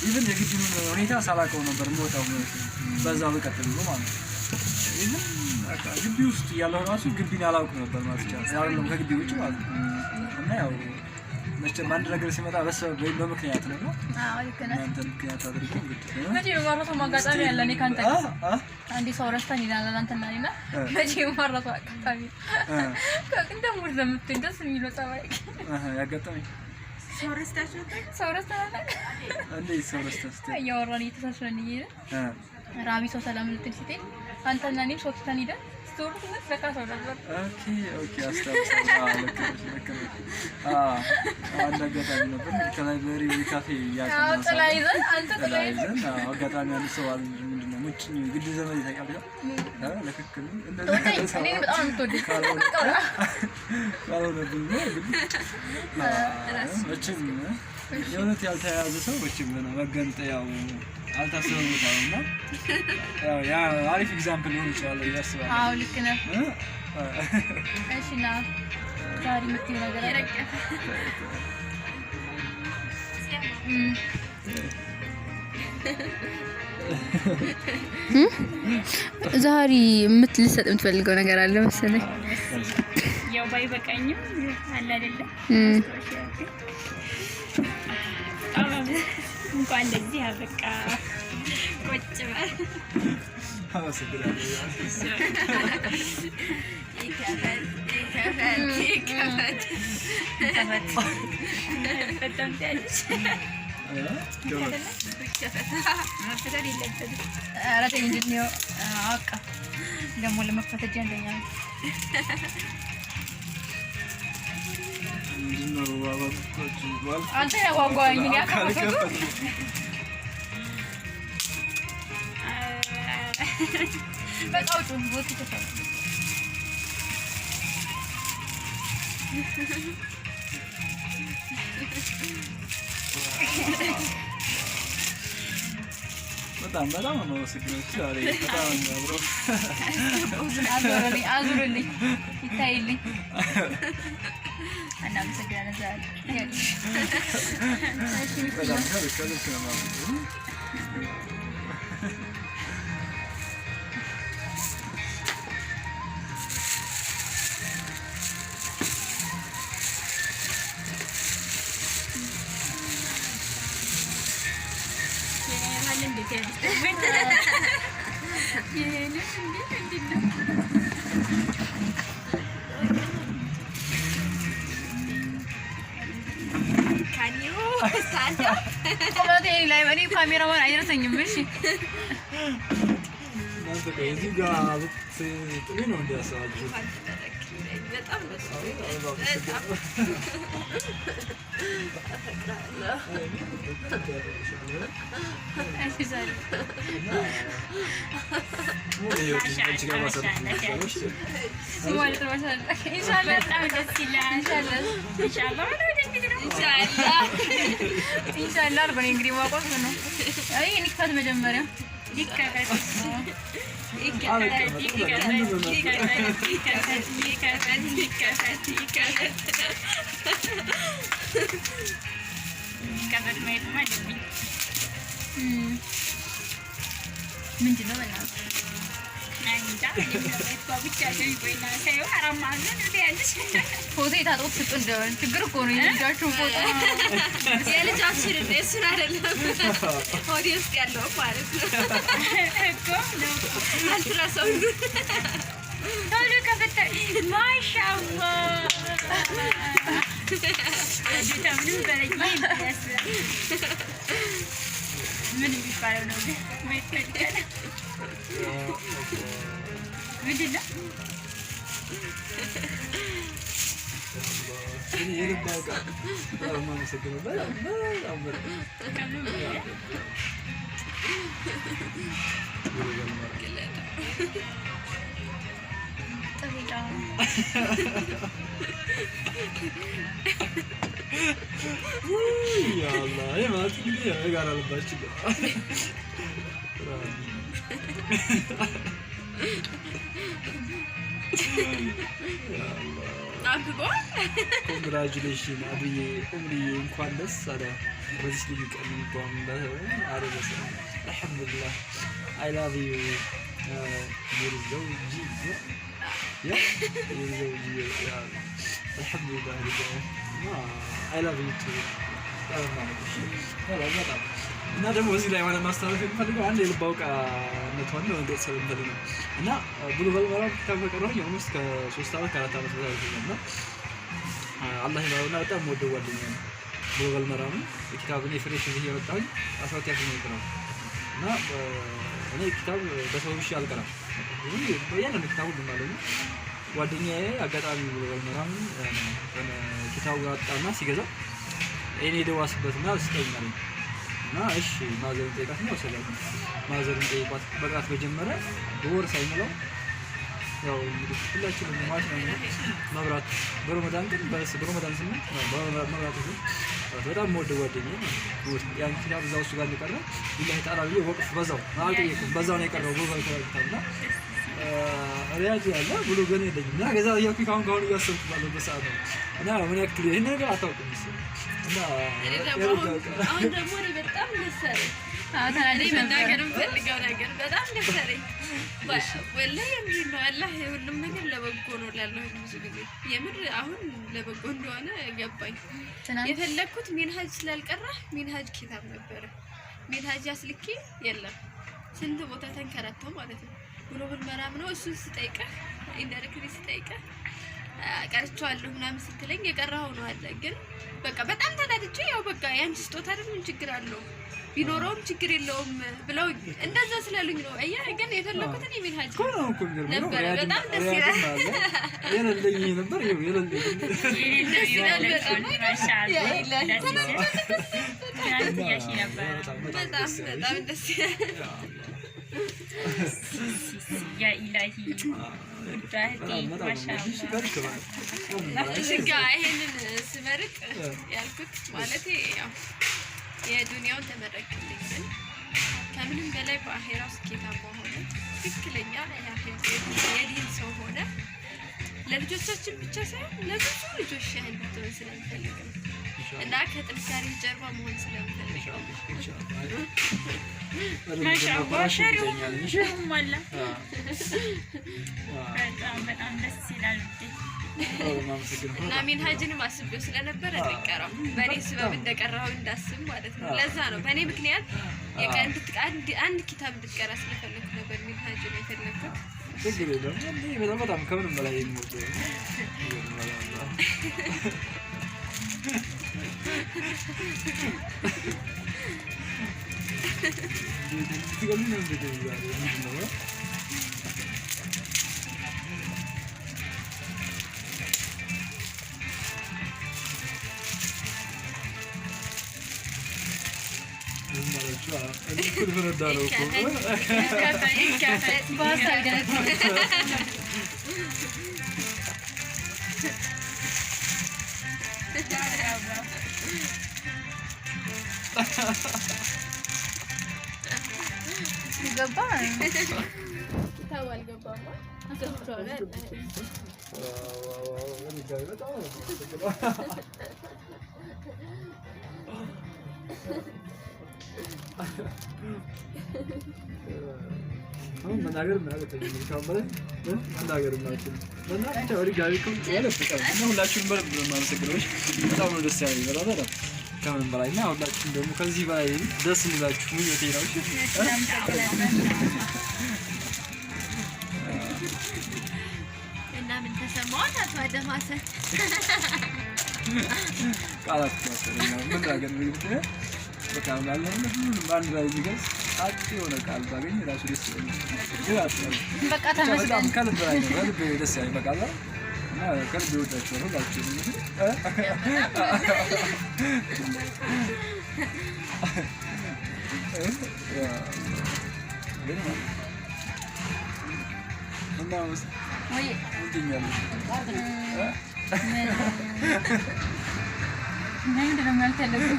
ኢቭን የግቢውን ሁኔታ ሳላውቀው ነበር የምወጣው በዛው በቀጥል ነው ማለት ነው። ኢቭን ግቢ ውስጥ ያለው ራሱ ግቢን አላውቅም ነበር ማለት ይቻላል። ያለው ከግቢ ውጭ ማለት ነው። እና ያው መቼም አንድ ነገር ሲመጣ በምክንያት ነው። አዎ ይከናል። አንተ ምክንያት አድርጎ እንግዲህ መቼ ማረቱ ማጋጣሚ ያለ እኔ ካንተ አንዲ ሰው ረስተን ይላል አንተና እኔና መቼ ማረቱ አጋጣሚ እንደም ወደ ምትኝ ደስ የሚለው ጸባይ ያጋጠመኝ ሰው ረስተናል እንዴ ሰው ረስተስተ ያወራን እየተሳሰረን ይሄ ራቢ ሰው ሰላም ልትል ሲተይ አንተና እኔም ሶስታን ሄደን ቶሎ ለካሰው ነበር ኦኬ አስተዋውሳለሁ ልክ አንድ አጋጣሚ ነበር ከላይብረሪ ካፌ ያቀናል ጥላይዘን አንተ ጥላይዘን አጋጣሚ አንድ ሰው አለ ምንድነው ሙጭኝ ግድ ዘመን ይታቀብያ ለክክል እንደዚህ እኔ በጣም እንተወደድ ካለው ነበር እቺም የሆነት ያልተያዘ ሰው እቺም ነው መገንጠያው አልታሰበም ታውና ያ አሪፍ ኤግዛምፕል ነው ይችላል ያስባል አዎ ልክ ነህ እሺና ዛሬ ምትይ ነገር አረቀ ዛሬ ልሰጥ የምትፈልገው ነገር አለ መሰለኝ ያው ባይበቃኝም አለ አይደለ እንኳን እንደዚህ አበቃ ቁጭ በል ደግሞ ለመክፈት ጀንደኛ አንተ ያጓጓኝ እኔ አካፈቱ በቃው ጩምቦት ተፈራ በጣም ነው ሲግነች ዛሬ በጣም ነው አዙርልኝ ይታይልኝ أنا مسجلة نزال. بلا كذا كلام. Kalau dia ni live ni kamera mana aja rasanya mesti. Nanti kayak juga ini non dia saja. Insyaallah arba'in ingri mau kok no. Ay ini kan majembarnya. Dikkat. Kabar main macam ni. Menjadi mana? Nanti aku bicara dengan ibu saya orang mana nanti ada. Foto itu tak usah tunjuk. Cikgu kono ini jangan cukup. Dia le jauh sih deh sudah ada. Audience dia loh paris. Kau no. Antara sound. Tolong kata, Masya Allah. Aduh tamu balik biasa. Mana bicara nabi? Macam mana? Macam mana? Ini yang bagus. Kalau mana sekarang banyak ambil. Kamu boleh. Ya Allah, ya mati dia negara lepas juga. Ya Allah. ኮንግራጁሌሽን አብዬ ኡምሪዬ እንኳን ደስ አለ በዚህ ልዩ ቀን እንኳን አደረሰ አልሐምዱሊላህ አይ ላቭ ዩ የዘውጂ አልሐምዱሊላህ አይ ላቭ ዩ ቱ እና ደግሞ እዚህ ላይ ማለት ማስተላለፍ የምፈልገው አንድ የልብ አውቃነቷን ነው እንደ ሰው እንደዚህ ነው እና ብሉ በልበራ ተፈቀረኝ ኦልሞስት ከ3 አመት ከ4 አመት በላይ ነው አላህ ይባርክና በጣም ወደው ጓደኛ ነው ብሉ በልበራ ነው የኪታቡን ፍሬሽ ይሄ ወጣኝ 12 ያፈኝ ነው እና እኔ ኪታብ በሰውሽ ያልቀራም በያለ ኪታቡ ማለት ነው ጓደኛዬ አጋጣሚ ብሉ በልበራ ኪታቡ አጣና ሲገዛ እኔ ደዋስበትና አስጠኛለሁ እና እሺ ማዘርን ጠይቃት ነው ሰላም ማዘርን ጠይቃት በቃት በጀመረ በወር ሳይሞላው ያው እንግዲህ ሁላችንም ማለት ነው መብራት በረመዳን ግን በረመዳን ስምንት መብራት ነው በጣም ወደው ጓደኛዬ ነው ያን ኪታብ እዛው እሱ ጋር እንደቀረ ይላል ታላቢ ወቅፍ በዛው አልጠየኩም በዛው ነው የቀረው ጎበል ተራክታና ሪያጅ ያለ ብሎ ገኔ ለኝ እና ገዛ ያው ካሁን እያሰብኩ ባለው በሰዓት ነው እና ምን ያክል ይሄን ነገር አታውቅም እና አሁን ደግሞ በጣም ደሰረ ታዲያ መናገርም ፈልገው ነገር በጣም ደሰረ ወላሂ የምር ነው አላህ ሁሉም ነገር ለበጎ ነው ላለው ብዙ ጊዜ የምር አሁን ለበጎ እንደሆነ ገባኝ የፈለኩት ሚንሃጅ ስላልቀራ ሚንሃጅ ኪታብ ነበር ሚንሃጅ አስልኪ የለም ስንት ቦታ ተንከራተው ማለት ነው ብሎ ብልመራም ነው እሱ ስጠይቀህ ኢንዳይሬክትሊ ስጠይቀህ ቀርቻለሁ ምናምን ስትለኝ የቀራው ነው አለ ግን በቃ በጣም ተናድጄ ያው በቃ ያንቺ ስጦታ አይደል ምን ችግር አለው ቢኖረውም ችግር የለውም ብለው እንደዛ ስላሉኝ ነው አያ ግን የፈለኩት እኔ ሚንሃጅ ነበር በጣም ደስ ይላል የለልኝ ነበር የለልኝ በጣም ደስ ይላል يا إلهي ዳህቲ ማሻአላህ እሺጋ ይሄንን ስመርቅ ያልኩት ማለት ያው የዱንያውን ተመረቅልኝ ከምንም በላይ በአኺራው ስኬታማ ሆነ ትክክለኛ የዲን ሰው ሆነ ለልጆቻችን ብቻ ሳይሆን ለብዙ ልጆች ያህል እንድትሆን ስለምፈልግ እና ከጥንካሬ ጀርባ መሆን ስለምፈልግ ማሻአላህ ሸሪው ማላ በጣም ደስ ይላል እና ሚንሃጅንም አስቤው ስለነበር እንደቀራው በኔ ስበብ እንደቀራው እንዳስብ ማለት ነው ለዛ ነው በኔ ምክንያት አንድ ኪታብ እንድትቀራ ስለፈለኩ ነበር ሚንሃጅን የፈለኩት ትግል ነው በጣም ከምንም በላይ የምወደው ትግል ነው እንደዚህ كل من الدار كافة باصة جبار توا الجبار መናገር ማለት ነው ካምበለ መናገር ማለት ነው እና ታውሪ ጋሪኩም ያለ ፍቅር ነው ሁላችሁም በልብ ነው ማመሰግነው በጣም ነው ደስ ያለኝ በጣም ከምንም በላይ እና ሁላችሁም ደግሞ ከዚህ በላይ ደስ እንላችሁ ምኞቴ ነው እና ምን ተሰማው አደማሰ ቃላት ያሰረኛው መናገር ነው በቃ ማለት ነው ባንድ ላይ ይገዝ አጭ የሆነ ቃል ባገኝ ራሱ ደስ ይላል በቃ ተመስገን ከልብ ላይ ነው ከልብ ደስ ያለኝ በቃ እና ከልብ ወዳችሁ ነው ሁላችሁ እና ወይ እንዴኛለሽ ምንድነው ያልተለቀው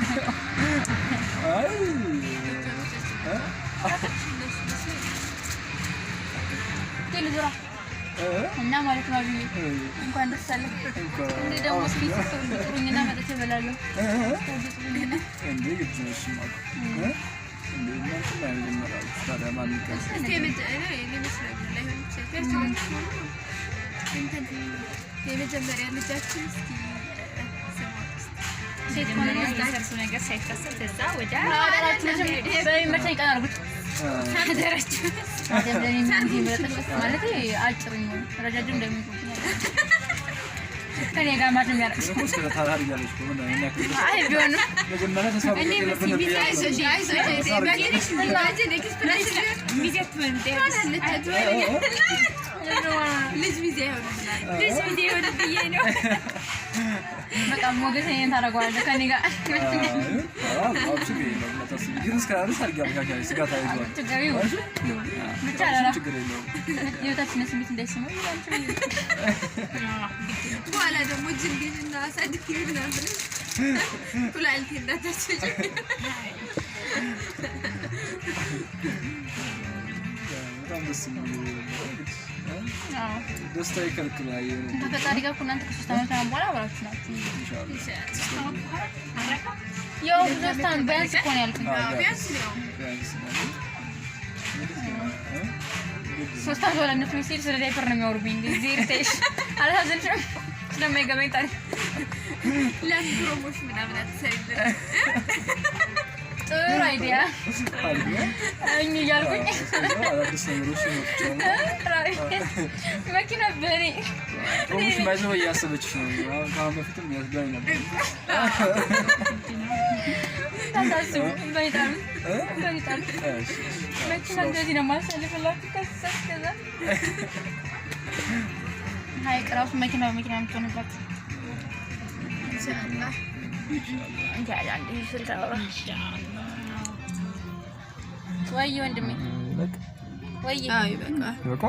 አይ ቴሌ ዙራ እና ማለት ነው አብዬ እንኳን ደስ አለህ። እንዴ ደግሞ እስኪ ጥሩኝና መጥቼ እበላለሁ። እንዴ ግጥሽ ማቁ እንዴ እናንተ ላይ መጀመሪያ ታዲያ ማን ይቀርስ የመጀመሪያ ልጃችን እስኪ ሴት ሆነ ያስተርሱ ነገር ሳይከሰት እዛ ወደ በሚመቸኝ ቀን አድርጉት። አደረችው ማለት አጭርኝ ረጃጅም እንደሚሆን ከኔ ጋር ማለት ነው ያለው እስከ ታታሪ ያለሽ ሆነ እና አይ ቢሆንም መጀመሪያ ተሳብ በቃ ሞገስ እኔን ታደርገዋለህ ከኔ ጋር ብቻ የቤታችን ስሜት እንዳይሰማው በኋላ ደግሞ ጅንጌና አሳድግ ምናምን ኩላሊቴ እንዳታስፈጭ በጣም ደስ ደስታ ይከልክላል። ከፈጣሪ ጋር እናንተ ከ3 ዓመት በኋላ አብራችሁ ናችሁ ያው ደስታን ቢያንስ እኮ ነው ያልኩኝ። ቢያንስ ነው 3 ዓመት ወለነፍ ሲል ስለ ዳይፐር ነው የሚያወሩብኝ። እንግዲህ ሪቴሽ አላሳዝንሽም ስለማይገባኝ ታሪክ ለፕሮሞሽን ምናምን አትሰሪልን ጥሩ አይዲያ እኔ ያልኩኝ መኪና በኔ ፕሮሞሽን ባይዘው እያሰበችሽ ነው። አሁን በፊትም ያስጋኝ ነበር ታታስቡ ባይታም መኪና እንደዚህ ነው ማሰልፈላችሁ ከሰከዛ ሃይ ቅራሱ መኪና የምትሆንባችሁ ኢንሻአላህ ወይ ወንድሜ ወይ አይ በቃ በቃ